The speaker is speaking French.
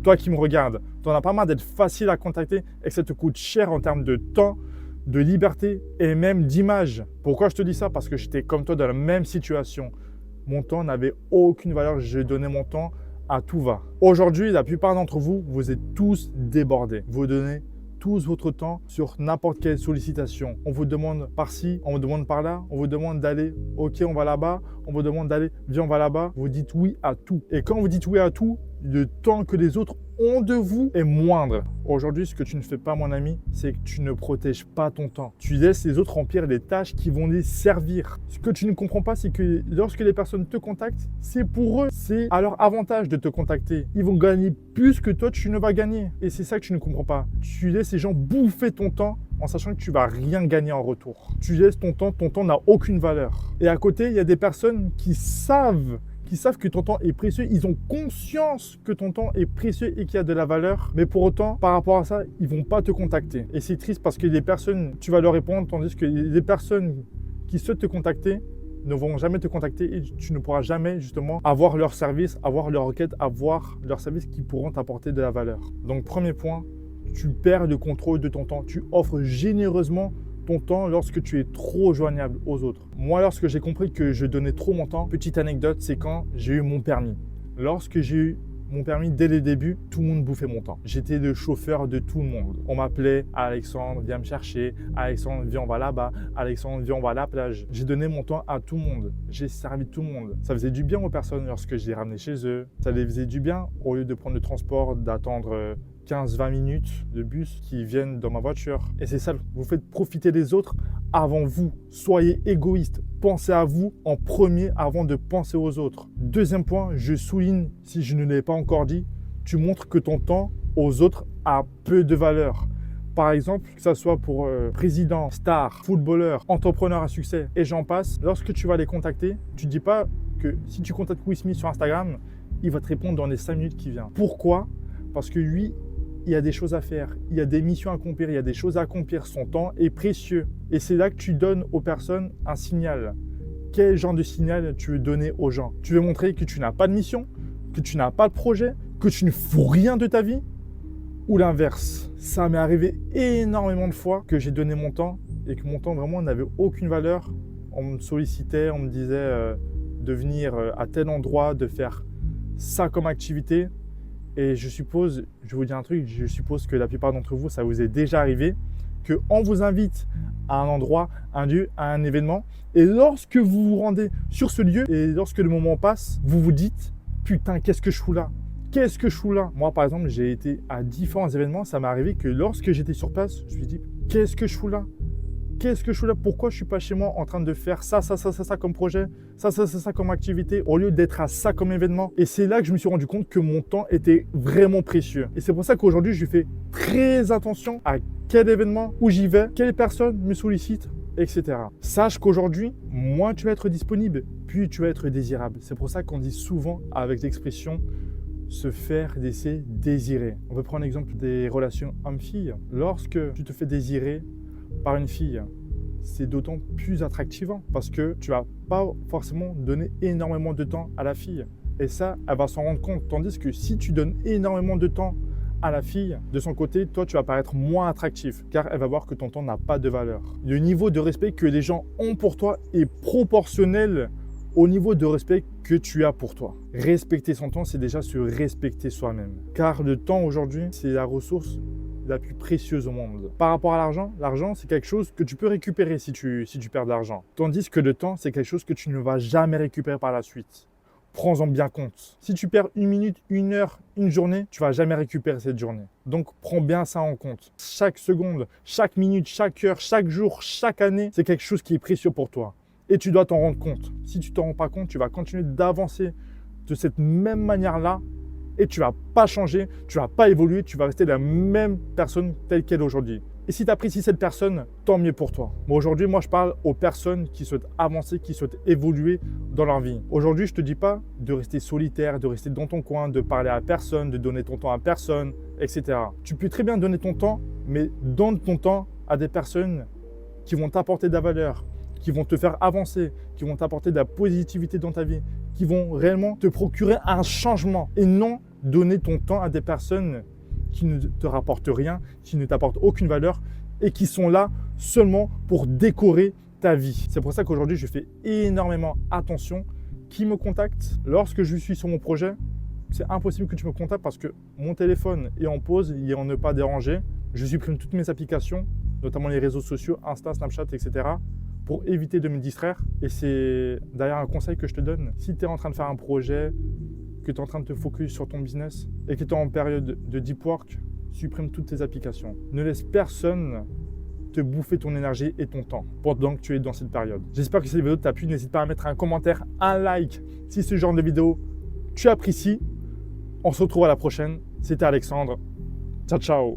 toi qui me regardes, tu n'en as pas marre d'être facile à contacter et que ça te coûte cher en termes de temps, de liberté et même d'image. Pourquoi je te dis ça? Parce que j'étais comme toi dans la même situation. Mon temps n'avait aucune valeur, j'ai donné mon temps à tout va. Aujourd'hui, la plupart d'entre vous, vous êtes tous débordés. Vous donnez tous votre temps sur n'importe quelle sollicitation. On vous demande par-ci, on vous demande par-là, on vous demande d'aller, ok, on va là-bas, on vous demande d'aller, viens, on va là-bas. Vous dites oui à tout. Et quand vous dites oui à tout, le temps que les autres ont de vous est moindre. Aujourd'hui, ce que tu ne fais pas, mon ami, c'est que tu ne protèges pas ton temps. Tu laisses les autres remplir les tâches qui vont les servir. Ce que tu ne comprends pas, c'est que lorsque les personnes te contactent, c'est pour eux, c'est à leur avantage de te contacter. Ils vont gagner plus que toi, tu ne vas gagner. Et c'est ça que tu ne comprends pas. Tu laisses ces gens bouffer ton temps en sachant que tu ne vas rien gagner en retour. Tu laisses ton temps n'a aucune valeur. Et à côté, il y a des personnes qui savent que ton temps est précieux, ils ont conscience que ton temps est précieux et qu'il y a de la valeur, mais pour autant, par rapport à ça, ils ne vont pas te contacter. Et c'est triste parce que les personnes, tu vas leur répondre, tandis que les personnes qui souhaitent te contacter ne vont jamais te contacter et tu ne pourras jamais justement avoir leur service, avoir leur requête, avoir leurs services qui pourront t'apporter de la valeur. Donc premier point, tu perds le contrôle de ton temps, tu offres généreusement ton temps lorsque tu es trop joignable aux autres. Moi, lorsque j'ai compris que je donnais trop mon temps, petite anecdote, c'est quand j'ai eu mon permis. Lorsque j'ai eu mon permis, dès le début, tout le monde bouffait mon temps. J'étais le chauffeur de tout le monde. On m'appelait Alexandre, viens me chercher. Alexandre, viens, on va là-bas. Alexandre, viens, on va à la plage. J'ai donné mon temps à tout le monde. J'ai servi tout le monde. Ça faisait du bien aux personnes lorsque je les ramenais chez eux. Ça les faisait du bien au lieu de prendre le transport, d'attendre 15-20 minutes de bus qui viennent dans ma voiture. Et c'est ça, vous faites profiter les autres avant vous. Soyez égoïste. Pensez à vous en premier avant de penser aux autres. Deuxième point, je souligne, si je ne l'ai pas encore dit, tu montres que ton temps aux autres a peu de valeur. Par exemple, que ce soit pour président, star, footballeur, entrepreneur à succès et j'en passe, lorsque tu vas les contacter, tu ne dis pas que si tu contactes Will Smith sur Instagram, il va te répondre dans les 5 minutes qui viennent. Pourquoi? Parce que lui, il y a des choses à faire, il y a des missions à accomplir, il y a des choses à accomplir. Son temps est précieux. Et c'est là que tu donnes aux personnes un signal. Quel genre de signal tu veux donner aux gens? Tu veux montrer que tu n'as pas de mission, que tu n'as pas de projet, que tu ne fous rien de ta vie? Ou l'inverse? Ça m'est arrivé énormément de fois que j'ai donné mon temps et que mon temps vraiment n'avait aucune valeur. On me sollicitait, on me disait de venir à tel endroit, de faire ça comme activité. Et je suppose, je vais vous dire un truc, je suppose que la plupart d'entre vous, ça vous est déjà arrivé, qu'on vous invite à un endroit, un lieu, à un événement, et lorsque vous vous rendez sur ce lieu, et lorsque le moment passe, vous vous dites « Putain, qu'est-ce que je fous là ? Qu'est-ce que je fous là ?» Moi, par exemple, j'ai été à différents événements, ça m'est arrivé que lorsque j'étais sur place, je me suis dit « Qu'est-ce que je fous là ? Qu'est-ce que je fous là? Pourquoi je ne suis pas chez moi en train de faire ça comme projet, ça comme activité, au lieu d'être à ça comme événement ?» Et c'est là que je me suis rendu compte que mon temps était vraiment précieux. Et c'est pour ça qu'aujourd'hui, je fais très attention à quel événement, où j'y vais, quelle personne me sollicite, etc. Sache qu'aujourd'hui, moins tu vas être disponible, plus tu vas être désirable. C'est pour ça qu'on dit souvent avec l'expression se faire laisser désirer. On peut prendre l'exemple des relations homme-fille. Lorsque tu te fais désirer par une fille, c'est d'autant plus attractivant parce que tu vas pas forcément donner énormément de temps à la fille. Et ça, elle va s'en rendre compte. Tandis que si tu donnes énormément de temps à la fille, de son côté, toi, tu vas paraître moins attractif car elle va voir que ton temps n'a pas de valeur. Le niveau de respect que les gens ont pour toi est proportionnel au niveau de respect que tu as pour toi. Respecter son temps, c'est déjà se respecter soi-même. Car le temps aujourd'hui, c'est la ressource la plus précieuse au monde. Par rapport à l'argent, c'est quelque chose que tu peux récupérer si tu perds de l'argent. Tandis que le temps, c'est quelque chose que tu ne vas jamais récupérer par la suite. Prends-en bien compte. Si tu perds 1 minute, 1 heure, 1 journée, tu ne vas jamais récupérer cette journée. Donc, prends bien ça en compte. Chaque seconde, chaque minute, chaque heure, chaque jour, chaque année, c'est quelque chose qui est précieux pour toi. Et tu dois t'en rendre compte. Si tu ne t'en rends pas compte, tu vas continuer d'avancer de cette même manière-là et tu ne vas pas changer, tu ne vas pas évoluer, tu vas rester la même personne telle qu'elle est aujourd'hui. Et si tu apprécies cette personne, tant mieux pour toi. Bon, aujourd'hui, moi, je parle aux personnes qui souhaitent avancer, qui souhaitent évoluer dans leur vie. Aujourd'hui, je ne te dis pas de rester solitaire, de rester dans ton coin, de parler à personne, de donner ton temps à personne, etc. Tu peux très bien donner ton temps, mais donne ton temps à des personnes qui vont t'apporter de la valeur, qui vont te faire avancer, qui vont t'apporter de la positivité dans ta vie, qui vont réellement te procurer un changement et non donner ton temps à des personnes qui ne te rapportent rien, qui ne t'apportent aucune valeur et qui sont là seulement pour décorer ta vie. C'est pour ça qu'aujourd'hui, je fais énormément attention qui me contacte. Lorsque je suis sur mon projet, c'est impossible que tu me contactes parce que mon téléphone est en pause, il est en ne pas déranger. Je supprime toutes mes applications, notamment les réseaux sociaux, Insta, Snapchat, etc. pour éviter de me distraire. Et c'est d'ailleurs un conseil que je te donne. Si tu es en train de faire un projet, que tu es en train de te focus sur ton business et que tu es en période de deep work, supprime toutes tes applications. Ne laisse personne te bouffer ton énergie et ton temps pendant que tu es dans cette période. J'espère que cette vidéo t'a plu. N'hésite pas à mettre un commentaire, un like si ce genre de vidéo tu apprécies. On se retrouve à la prochaine. C'était Alexandre. Ciao, ciao.